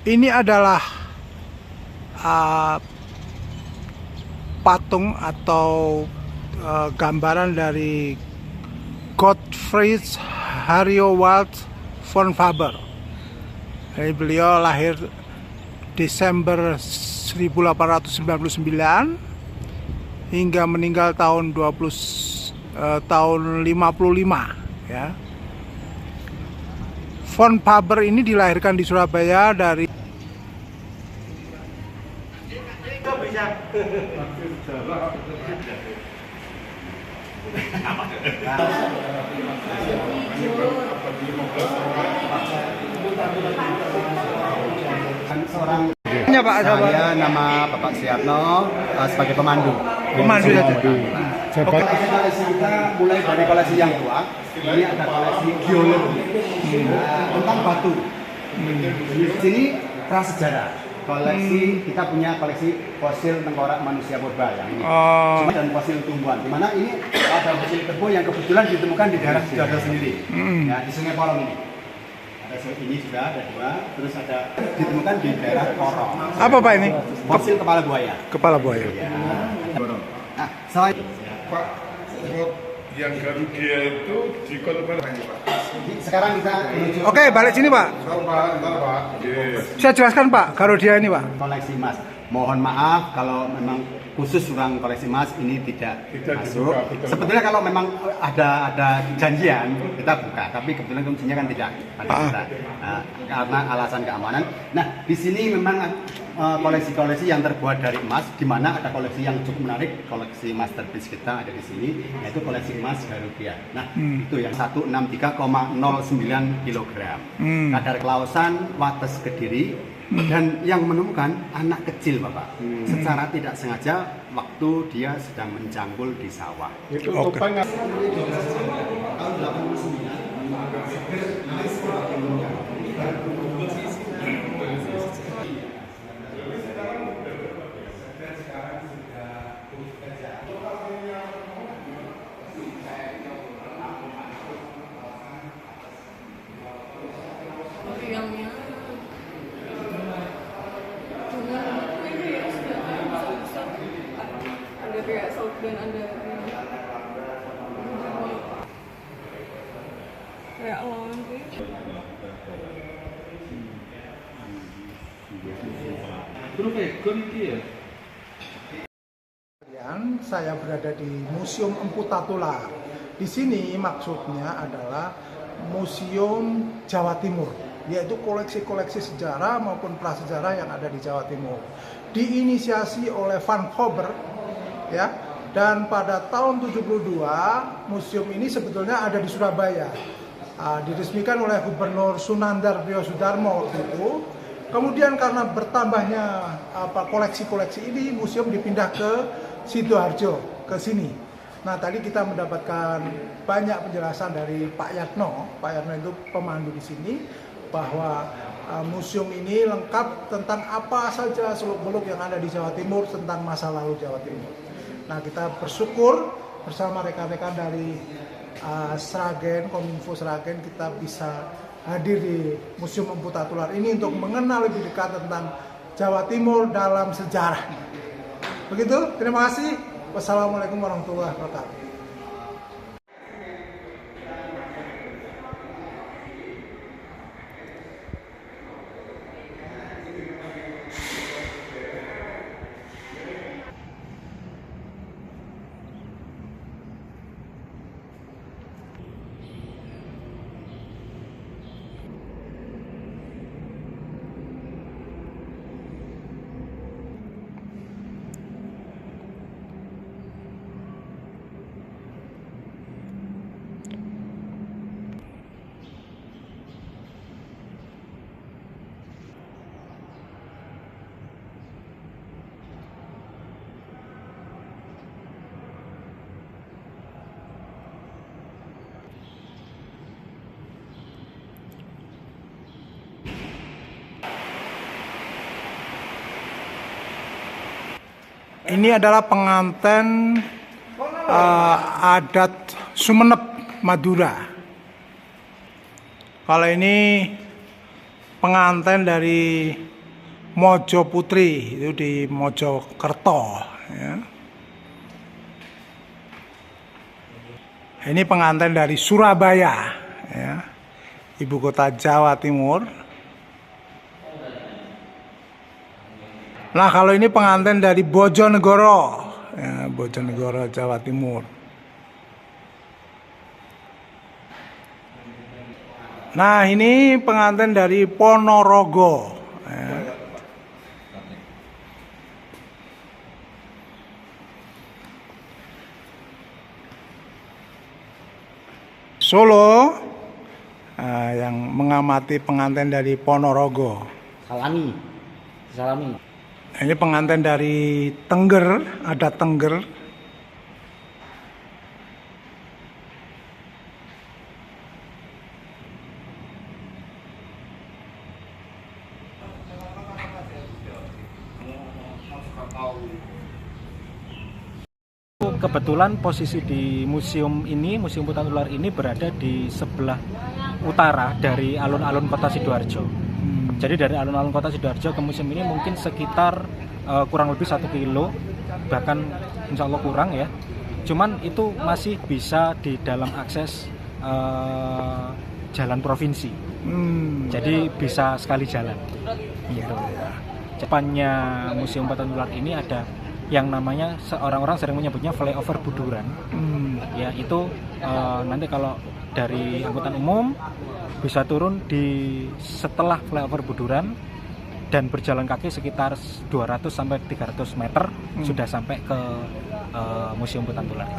Ini adalah patung atau gambaran dari Gottfried Harriowald von Faber. Jadi beliau lahir Desember 1899 hingga meninggal tahun 55 ya. Von Faber ini dilahirkan di Surabaya dari Saya nama Bapak Suyatno sebagai pemandu. Pemandu saja. Koleksi kita mulai dari koleksi yang tua. Ini ada koleksi geologi tentang batu. Di sini prasejarah. Koleksi kita punya koleksi fosil tengkorak manusia purba yang ini. Dan fosil tumbuhan. Di mana ini ada fosil kebo yang kebetulan ditemukan di daerah Sidoarjo sendiri. Ya, di Sungai Polong ini. Ini sudah ada dua, terus ada ditemukan di daerah Korong. apa Pak ini? Fosil kepala buaya. Kepala buaya. Ya. Nah, selain Pak, yang Garudia itu dikonversi Pak. sekarang kita menuju Oke, balik sini Pak. Ntar Pak. Saya jelaskan Pak, Garudia ini Pak. koleksi emas. Mohon maaf kalau memang khusus ruang koleksi emas ini tidak masuk. dibuka, betul. Sebetulnya kalau memang ada janjian kita buka, tapi kebetulan kuncinya kan tidak ada kita. Nah, karena alasan keamanan. Nah, di sini memang koleksi-koleksi yang terbuat dari emas, di mana ada koleksi yang cukup menarik, koleksi masterpiece kita ada di sini, yaitu koleksi emas Garudia. Nah, itu yang 163,09 kg. Kadar kelausan Wates Kediri. Dan yang menemukan anak kecil Bapak, secara tidak sengaja waktu dia sedang mencangkul di sawah. Itu Oke. topeng Tahun ada kayak saut dan ada kayak lawan gitu. Saya berada di Museum Empu Tatula. Di sini maksudnya adalah Museum Jawa Timur, yaitu koleksi-koleksi sejarah maupun prasejarah yang ada di Jawa Timur. Diinisiasi oleh Van Faber, ya. Dan pada tahun 72 museum ini sebetulnya ada di Surabaya. Diresmikan oleh Gubernur Sunandar Priyosudarmo waktu itu. Kemudian karena bertambahnya koleksi-koleksi ini, museum dipindah ke Sidoarjo, ke sini. Nah, tadi kita mendapatkan banyak penjelasan dari Pak Yatno. Pak Yatno itu pemandu di sini, bahwa museum ini lengkap tentang apa saja seluk-beluk yang ada di Jawa Timur, tentang masa lalu Jawa Timur. Nah, kita bersyukur bersama rekan-rekan dari Sragen, Kominfo Sragen, kita bisa hadir di Museum Empu Tatular ini untuk mengenal lebih dekat tentang Jawa Timur dalam sejarahnya. Begitu, terima kasih. Wassalamualaikum warahmatullahi wabarakatuh. Ini adalah pengantin adat Sumeneb, Madura. Kalau ini pengantin dari Mojo Putri itu di Mojokerto ya. Ini pengantin dari Surabaya ya, ibu kota Jawa Timur. Nah kalau ini pengantin dari Bojonegoro ya, Bojonegoro Jawa Timur. Nah ini pengantin dari Ponorogo ya. Solo yang mengamati pengantin dari Ponorogo. Salami. Ini pengantin dari Tengger, ada Tengger. Kebetulan posisi di museum ini, Museum Hutan Ular ini berada di sebelah utara dari alun-alun Kota Sidoarjo. Jadi dari alun-alun Kota Sidoarjo ke museum ini mungkin sekitar kurang lebih 1 kilo, bahkan insya Allah kurang ya. Cuman itu masih bisa di dalam akses jalan provinsi. Jadi bisa sekali jalan. Gitu. Depannya Museum Hutan Ular ini ada yang namanya orang-orang sering menyebutnya flyover Buduran. Ya itu nanti kalau dari angkutan umum bisa turun di setelah flyover Buduran dan berjalan kaki sekitar 200 sampai 300 meter sudah sampai ke Museum Hutan Ular.